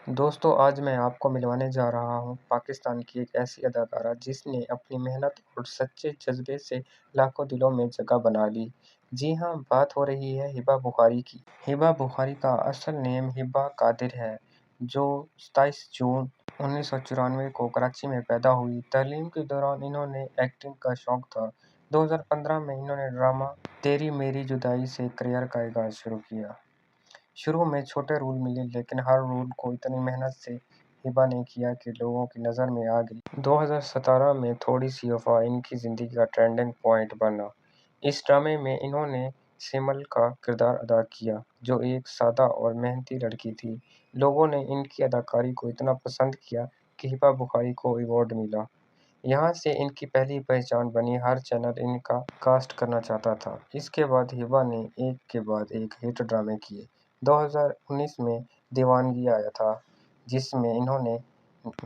دوستو آج میں آپ کو ملوانے جا رہا ہوں پاکستان کی ایک ایسی اداکارہ جس نے اپنی محنت اور سچے جذبے سے لاکھوں دلوں میں جگہ بنا لی۔ جی ہاں، بات ہو رہی ہے ہبہ بخاری کی۔ ہبہ بخاری کا اصل نام ہبہ قادر ہے، جو 27 جون 1994 کو کراچی میں پیدا ہوئی۔ تعلیم کے دوران انہوں نے ایکٹنگ کا شوق تھا۔ 2015 میں انہوں نے ڈرامہ تیری میری جدائی سے کیریئر کا آغاز شروع کیا۔ شروع میں چھوٹے رول ملے، لیکن ہر رول کو اتنی محنت سے ہبہ نے کیا کہ لوگوں کی نظر میں آ گئی۔ 2017 میں تھوڑی سی وفا ان کی زندگی کا ٹرننگ پوائنٹ بنا۔ اس ڈرامے میں انہوں نے سمل کا کردار ادا کیا، جو ایک سادہ اور محنتی لڑکی تھی۔ لوگوں نے ان کی اداکاری کو اتنا پسند کیا کہ ہبہ بخاری کو ایوارڈ ملا۔ یہاں سے ان کی پہلی پہچان بنی، ہر چینل ان کا کاسٹ کرنا چاہتا تھا۔ اس کے بعد ہبہ نے ایک کے بعد ایک ہٹ ڈرامے کیے۔ 2019 میں دیوانگی آیا تھا، جس میں انہوں نے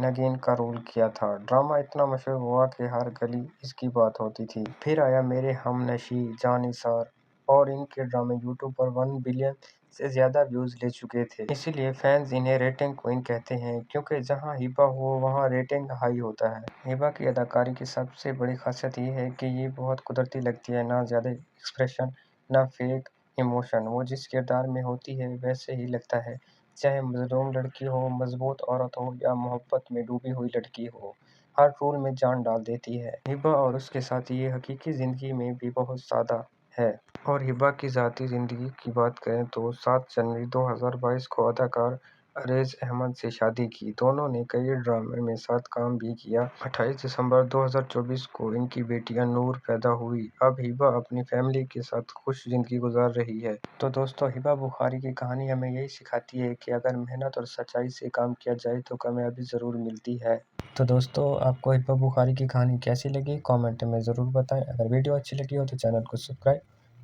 نگین کا رول کیا تھا۔ ڈرامہ اتنا مشہور ہوا کہ ہر گلی اس کی بات ہوتی تھی۔ پھر آیا میرے ہم نشیں، جاں نثار، اور ان کے ڈرامے یوٹیوب پر 1 بلین سے زیادہ ویوز لے چکے تھے۔ اسی لیے فینز انہیں ریٹنگ کوئین کہتے ہیں، کیونکہ جہاں ہبہ ہو وہاں ریٹنگ ہائی ہوتا ہے۔ ہبہ کی اداکاری کی سب سے بڑی خاصیت یہ ہے کہ یہ بہت قدرتی لگتی ہے، نہ زیادہ ایکسپریشن، نہ فیک ایموشن۔ وہ جس کردار میں ہوتی ہے ویسے ہی لگتا ہے، چاہے مظلوم لڑکی ہو، مضبوط عورت ہو یا محبت میں ڈوبی ہوئی لڑکی ہو، ہر رول میں جان ڈال دیتی ہے۔ ہبہ اور اس کے ساتھ یہ حقیقی زندگی میں بھی بہت سادہ ہے۔ اور ہبہ کی ذاتی زندگی کی بات کریں تو 7 جنوری 2022 کو اداکار ارز احمد سے شادی کی۔ دونوں نے کئی ڈراموں میں ساتھ کام بھی کیا۔ 28 دسمبر 2024 کو ان کی بیٹی نور پیدا ہوئی۔ اب ہبہ اپنی فیملی کے ساتھ خوش زندگی گزار رہی ہے۔ تو دوستو، ہبہ بخاری کی کہانی ہمیں یہی سکھاتی ہے کہ اگر محنت اور سچائی سے کام کیا جائے تو کامیابی ضرور ملتی ہے۔ تو دوستو، آپ کو ہبہ بخاری کی کہانی کیسی لگی؟ کامنٹ میں ضرور بتائیں۔ اگر ویڈیو اچھی لگی ہو تو چینل کو سبسکرائب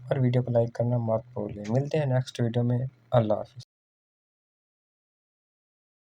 اور ویڈیو کو لائک کرنا مت بھولیں۔ ملتے ہیں نیکسٹ ویڈیو میں۔ اللہ حافظ۔